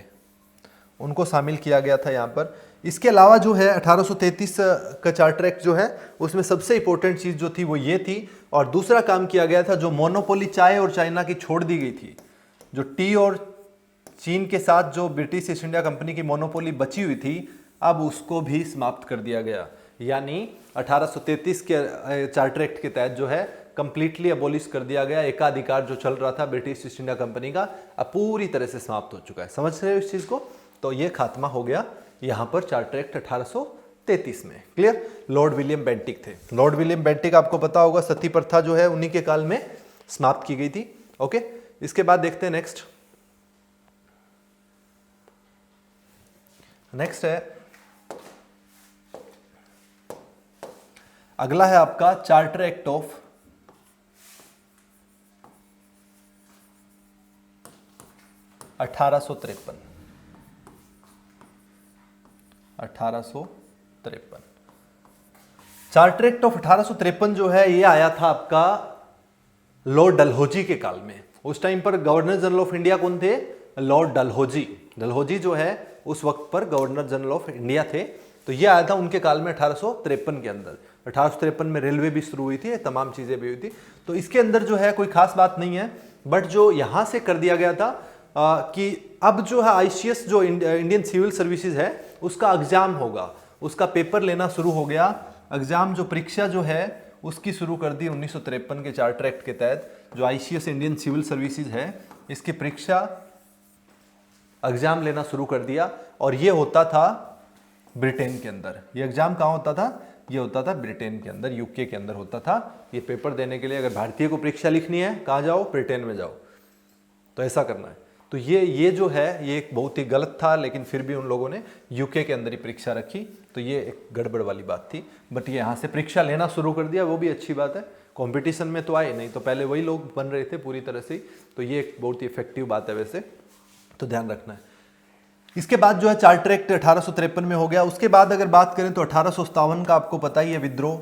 उनको शामिल किया गया था यहाँ पर। इसके अलावा जो है 1833 का चार्टर एक्ट जो है उसमें सबसे इंपॉर्टेंट चीज जो थी वो ये थी, और दूसरा काम किया गया था, जो मोनोपोली चाय और चाइना की छोड़ दी गई थी, जो टी और चीन के साथ जो ब्रिटिश ईस्ट इंडिया कंपनी की मोनोपोली बची हुई थी, अब उसको भी समाप्त कर दिया गया। यानी 1833 के चार्टर एक्ट के तहत जो है कंप्लीटली अबोलिश कर दिया गया। एकाधिकार जो चल रहा था ब्रिटिश ईस्ट इंडिया कंपनी का, अब पूरी तरह से समाप्त हो चुका है। समझ रहे हो इस चीज को। तो ये खात्मा हो गया यहां पर चार्टर एक्ट 1833 में। क्लियर। लॉर्ड विलियम बेंटिक थे। लॉर्ड विलियम बेंटिक आपको पता होगा, सती प्रथा जो है उन्हीं के काल में समाप्त की गई थी। ओके, इसके बाद देखते हैं नेक्स्ट। नेक्स्ट है, अगला है आपका charter act of 1853। 1853 charter act of 1853 जो है ये आया था आपका लॉर्ड डलहौजी के काल में। उस टाइम पर गवर्नर जनरल ऑफ इंडिया कौन थे? लॉर्ड डलहौजी। डलहौजी जो है उस वक्त पर गवर्नर जनरल ऑफ इंडिया थे। तो ये आया था उनके काल में 1853 के अंदर। 1853 में रेलवे भी शुरू हुई थी, तमाम चीजें भी हुई थी। तो इसके अंदर जो है कोई खास बात नहीं है, बट जो यहां से कर दिया गया था कि अब जो है आईसीएस जो इंडियन सिविल सर्विसेज है उसका एग्जाम होगा, उसका पेपर लेना शुरू हो गया। एग्जाम जो परीक्षा जो है उसकी शुरू कर दी 1953 के चार्टर एक्ट के तहत। जो आईसीएस इंडियन सिविल सर्विसेज है इसकी परीक्षा एग्जाम लेना शुरू कर दिया, और ये होता था ब्रिटेन के अंदर। ये एग्जाम कहाँ होता था? ये होता था ब्रिटेन के अंदर, यूके के अंदर होता था। ये पेपर देने के लिए अगर भारतीय को परीक्षा लिखनी है कहाँ जाओ? ब्रिटेन में जाओ। तो ऐसा करना है। तो ये जो है ये एक बहुत ही गलत था, लेकिन फिर भी उन लोगों ने यूके के अंदर ही परीक्षा रखी। तो ये एक गड़बड़ वाली बात थी, बट ये यहाँ से परीक्षा लेना शुरू कर दिया, वो भी अच्छी बात है। कंपटीशन में तो आए नहीं, तो पहले वही लोग बन रहे थे पूरी तरह से। तो ये एक बहुत ही इफेक्टिव बात है वैसे, तो ध्यान रखना है। इसके बाद जो है चार्टर एक्ट 1853 में हो गया। उसके बाद अगर बात करें तो 1857 का आपको पता ही है विद्रोह,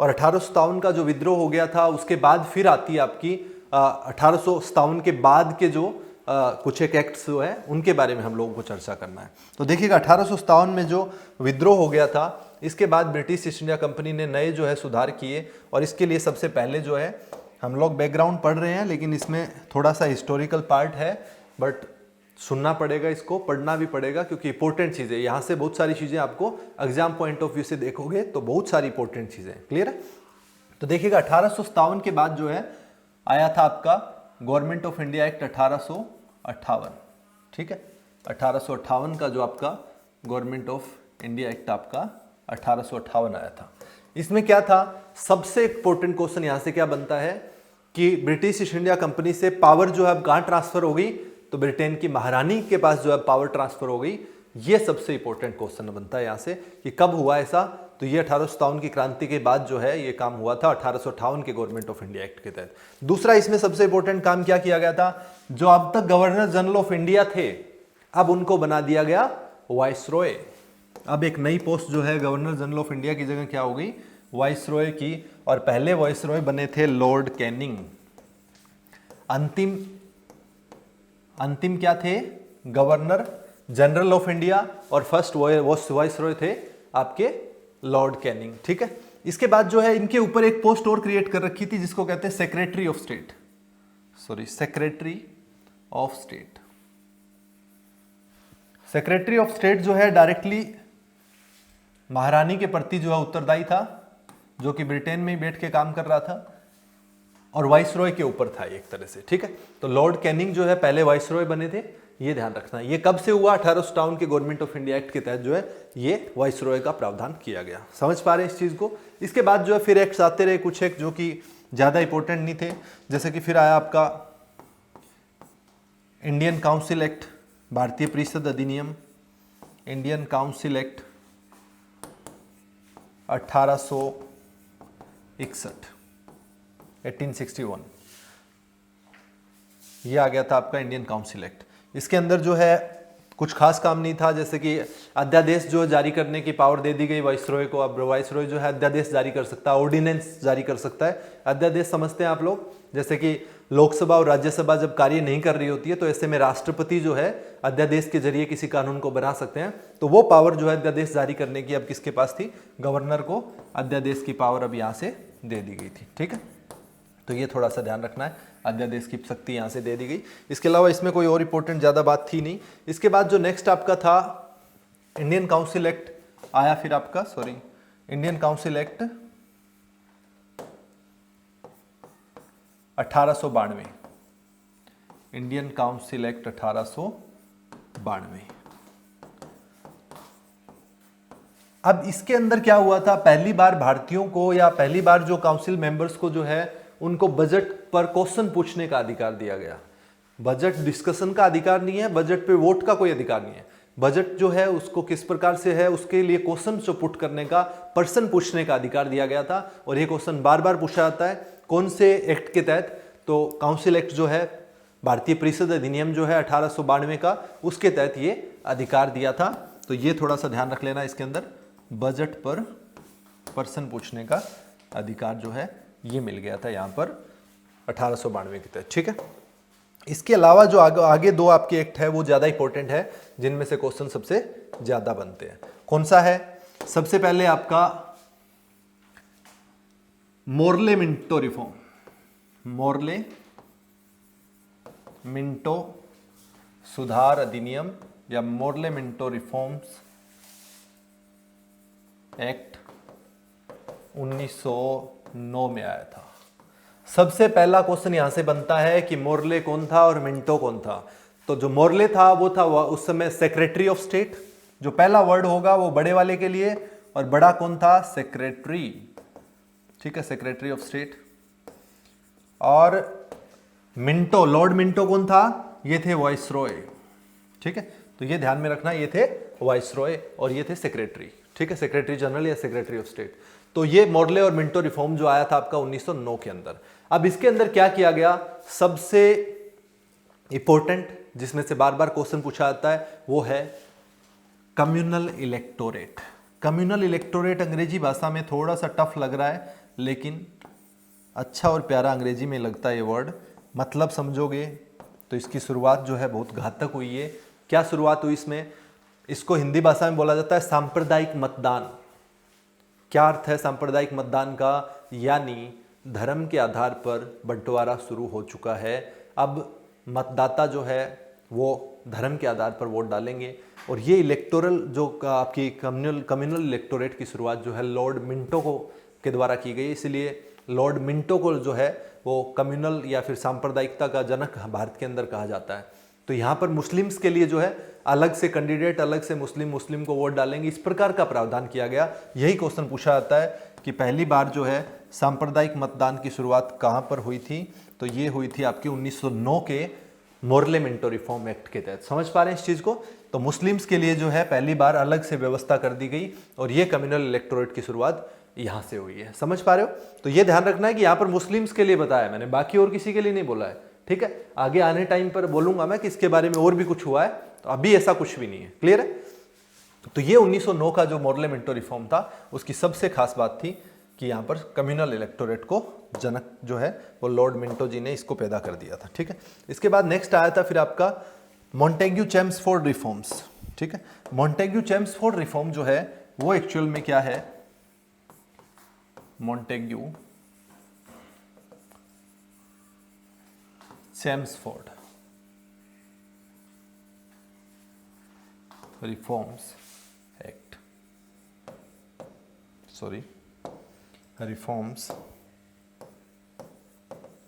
और 1857 का जो विद्रोह हो गया था उसके बाद फिर आती है आपकी 1857 के बाद के जो कुछ एक एक्ट्स जो है उनके बारे में हम लोगों को चर्चा करना है। तो देखिएगा 1857 में जो विद्रोह हो गया था, इसके बाद ब्रिटिश ईस्ट इंडिया कंपनी ने नए जो है सुधार किए। और इसके लिए सबसे पहले जो है हम लोग बैकग्राउंड पढ़ रहे हैं, लेकिन इसमें थोड़ा सा हिस्टोरिकल पार्ट है, बट सुनना पड़ेगा, इसको पढ़ना भी पड़ेगा, क्योंकि इंपॉर्टेंट चीज़ें यहाँ से बहुत सारी चीज़ें आपको एग्जाम पॉइंट ऑफ व्यू से देखोगे तो बहुत सारी इंपॉर्टेंट चीज़ें। क्लियर है? तो देखिएगा 1857 के बाद जो है आया था आपका गवर्नमेंट ऑफ इंडिया एक्ट 1858। ठीक है, 1858 का जो आपका गवर्नमेंट ऑफ इंडिया एक्ट आपका 1858 आया था। इसमें क्या था? सबसे इंपॉर्टेंट क्वेश्चन यहाँ से क्या बनता है कि ब्रिटिश ईस्ट इंडिया कंपनी से पावर जो है अब कहाँ ट्रांसफर हो गई? तो ब्रिटेन की महारानी के पास जो है पावर ट्रांसफर हो गई। ये सबसे इंपॉर्टेंट क्वेश्चन बनता है यहाँ से कि कब हुआ ऐसा। तो ये 1857 की क्रांति के बाद जो है ये काम हुआ था 1858 के गवर्नमेंट ऑफ इंडिया एक्ट के तहत। दूसरा इसमें सबसे इंपॉर्टेंट काम क्या किया गया था? जो अब तक गवर्नर जनरल ऑफ इंडिया थे अब उनको बना दिया गया वाइसरॉय। अब एक नई पोस्ट जो है गवर्नर जनरल ऑफ इंडिया की जगह क्या हो गई? वाइसरॉय की। और पहले वाइसरॉय बने थे लॉर्ड कैनिंग। अंतिम क्या थे? Governor general of India. और फर्स्ट वाइसरॉय थे आपके लॉर्ड कैनिंग। ठीक है, इसके बाद जो है इनके ऊपर एक पोस्ट और क्रिएट कर रखी थी जिसको कहते हैं secretary of state. Secretary of state. Secretary of state जो है डायरेक्टली महारानी के प्रति जो है उत्तरदायी था, जो कि ब्रिटेन में ही बैठ के काम कर रहा था, और वाइसरॉय के ऊपर था एक तरह से। ठीक है, तो लॉर्ड कैनिंग जो है पहले वाइसरॉय बने थे, ये ध्यान रखना। ये कब से हुआ? 1857 के गवर्नमेंट ऑफ इंडिया एक्ट के तहत जो है ये वाइसरॉय का प्रावधान किया गया। समझ पा रहे हैं इस चीज को? इसके बाद जो है फिर एक्ट्स आते रहे, कुछ एक जो कि ज्यादा इंपॉर्टेंट नहीं थे, जैसे कि फिर आया आपका इंडियन काउंसिल एक्ट, भारतीय परिषद अधिनियम, इंडियन काउंसिल एक्ट 1861 ये आ गया था आपका इंडियन काउंसिल एक्ट। इसके अंदर जो है कुछ खास काम नहीं था, जैसे कि अध्यादेश जो जारी करने की पावर दे दी गई वाइसरॉय को। अब वाइसरॉय जो है अध्यादेश जारी कर सकता है, ऑर्डिनेंस जारी कर सकता है। अध्यादेश समझते हैं आप लोग? जैसे कि लोकसभा और राज्यसभा जब कार्य नहीं कर रही होती है तो ऐसे में राष्ट्रपति जो है अध्यादेश के जरिए किसी कानून को बना सकते हैं। तो वो पावर जो है अध्यादेश जारी करने की अब किसके पास थी? गवर्नर को अध्यादेश की पावर अब यहाँ से दे दी गई थी। ठीक है, तो ये थोड़ा सा ध्यान रखना है, अध्यादेश की शक्ति यहाँ से दे दी गई। इसके अलावा इसमें कोई और इंपॉर्टेंट ज़्यादा बात थी नहीं। इसके बाद जो नेक्स्ट आपका था इंडियन काउंसिल एक्ट आया, फिर आपका Indian council act 1892। Indian council act 1892। अब इसके अंदर क्या हुआ था? पहली बार भारतीयों को या पहली बार जो काउंसिल मेंबर्स को जो है उनको बजट पर क्वेश्चन पूछने का अधिकार दिया गया। बजट डिस्कशन का अधिकार नहीं है, बजट पे वोट का कोई अधिकार नहीं है, बजट जो है उसको किस प्रकार से है, उसके लिए क्वेश्चन जो पुट करने का, प्रश्न पूछने का अधिकार दिया गया था। और ये क्वेश्चन बार बार पूछा जाता है कौन से एक्ट के तहत, तो काउंसिल एक्ट जो है, भारतीय परिषद अधिनियम जो है 1892 का, उसके तहत ये अधिकार दिया था। तो ये थोड़ा सा ध्यान रख लेना इसके अंदर, बजट पर प्रश्न पूछने का अधिकार जो है ये मिल गया था यहाँ पर 1892 के तहत। ठीक है, इसके अलावा जो आगे दो आपके एक्ट है वो ज्यादा इंपॉर्टेंट है, जिनमें से क्वेश्चन सबसे ज्यादा बनते हैं। कौन सा है? सबसे पहले आपका Morley Minto reform, Morley Minto सुधार अधिनियम या मोर्ले मिंटो रिफॉर्म्स एक्ट 1909 में आया था। सबसे पहला क्वेश्चन यहां से बनता है कि मोर्ले कौन था और मिंटो कौन था। तो जो मोर्ले था वो था उस समय सेक्रेटरी ऑफ स्टेट, जो पहला वर्ड होगा वो बड़े वाले के लिए, और बड़ा कौन था? सेक्रेटरी। ठीक है, सेक्रेटरी ऑफ स्टेट। और मिंटो, लॉर्ड मिंटो कौन था? ये थे वाइसरॉय। ठीक है, तो ये ध्यान में रखना, ये थे वाइसरॉय और ये थे सेक्रेटरी। ठीक है, सेक्रेटरी जनरल या सेक्रेटरी ऑफ स्टेट। तो ये मोर्ले और मिंटो रिफॉर्म जो आया था आपका 1909 के अंदर। अब इसके अंदर क्या किया गया? सबसे इंपॉर्टेंट, जिसमें से बार बार क्वेश्चन पूछा जाता है, वो है कम्युनल इलेक्टोरेट। कम्युनल इलेक्टोरेट अंग्रेजी भाषा में थोड़ा सा टफ लग रहा है, लेकिन अच्छा और प्यारा अंग्रेजी में लगता है ये वर्ड। मतलब समझोगे तो इसकी शुरुआत जो है बहुत घातक हुई है। क्या शुरुआत हुई इसमें? इसको हिंदी भाषा में बोला जाता है सांप्रदायिक मतदान। क्या अर्थ है सांप्रदायिक मतदान का? यानी धर्म के आधार पर बंटवारा शुरू हो चुका है। अब मतदाता जो है वो धर्म के आधार पर वोट डालेंगे। और ये इलेक्टोरल जो आपकी कम्युनल इलेक्टोरेट की शुरुआत जो है लॉर्ड मिंटो के द्वारा की गई, इसलिए लॉर्ड मिंटो को जो है वो कम्युनल या फिर सांप्रदायिकता का जनक भारत के अंदर कहा जाता है। तो यहाँ पर मुस्लिम्स के लिए जो है अलग से कैंडिडेट, अलग से मुस्लिम को वोट डालेंगे, इस प्रकार का प्रावधान किया गया। यही क्वेश्चन पूछा जाता है कि पहली बार जो है सांप्रदायिक मतदान की शुरुआत कहाँ पर हुई थी? तो ये हुई थी आपकी 1909 के मोर्ले मिंटो रिफॉर्म एक्ट के तहत। समझ पा रहे हैं इस चीज को? तो मुस्लिम्स के लिए जो है पहली बार अलग से व्यवस्था कर दी गई और ये कम्युनल इलेक्टोरेट की शुरुआत यहां से हुई है। समझ पा रहे हो? तो ये ध्यान रखना है कि यहां पर मुस्लिम्स के लिए बताया मैंने, बाकी और किसी के लिए नहीं बोला है। ठीक है, आगे आने टाइम पर बोलूंगा मैं कि इसके बारे में और भी कुछ हुआ है, तो अभी ऐसा कुछ भी नहीं है। क्लियर है? तो ये 1909 का जो मोर्ले मिंटो रिफॉर्म था, उसकी सबसे खास बात थी कि यहाँ पर कम्युनल इलेक्टोरेट को जनक जो है वो लॉर्ड मिंटो जी ने इसको पैदा कर दिया था। ठीक है, इसके बाद नेक्स्ट आया था फिर आपका मॉन्टेग्यू चेम्सफोर्ड रिफॉर्म्स। ठीक है, मॉन्टेग्यू चेम्सफोर्ड रिफॉर्म जो है वो एक्चुअल में क्या है? Montagu Chelmsford reforms act, reforms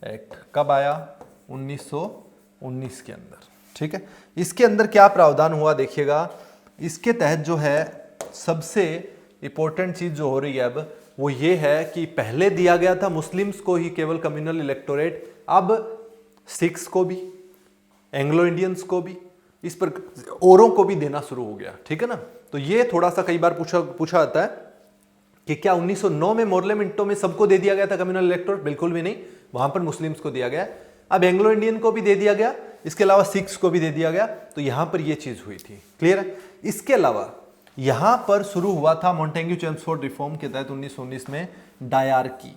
act कब आया? 1919 के अंदर। ठीक है, इसके अंदर क्या प्रावधान हुआ देखिएगा। इसके तहत जो है सबसे इंपॉर्टेंट चीज जो हो रही है अब वो ये है कि पहले दिया गया था मुस्लिम्स को ही केवल कम्युनल इलेक्टोरेट, अब सिख्स को भी, एंग्लो इंडियंस को भी, इस पर औरों को भी देना शुरू हो गया। ठीक है ना? तो ये थोड़ा सा कई बार पूछा जाता है कि क्या 1909 में मोर्ले मिंटो में सबको दे दिया गया था कम्युनल इलेक्टोरेट? बिल्कुल भी नहीं, वहां पर मुस्लिम्स को दिया गया। अब एंग्लो इंडियन को भी दे दिया गया, इसके अलावा सिख्स को भी दे दिया गया। तो यहां पर यह चीज हुई थी। क्लियर है? इसके अलावा यहां पर शुरू हुआ था मॉन्टेग्यू चेम्सफोर्ड रिफॉर्म के तहत 1919 में डायरकी।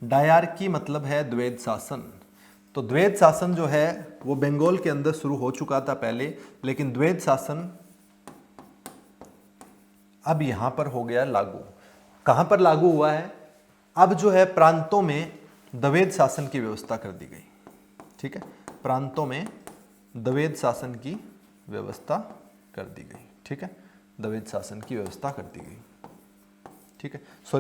डायरकी मतलब है द्वैध शासन। तो द्वैध शासन जो है वो बंगाल के अंदर शुरू हो चुका था पहले, लेकिन द्वैध शासन अब यहां पर हो गया लागू। कहां पर लागू हुआ है? अब जो है प्रांतों में द्वैध शासन की व्यवस्था कर दी गई। ठीक है, प्रांतों में द्वैध शासन की व्यवस्था कर दी गई। ठीक है, द्वैध शासन की व्यवस्था कर दी गई। ठीक है, सॉरी।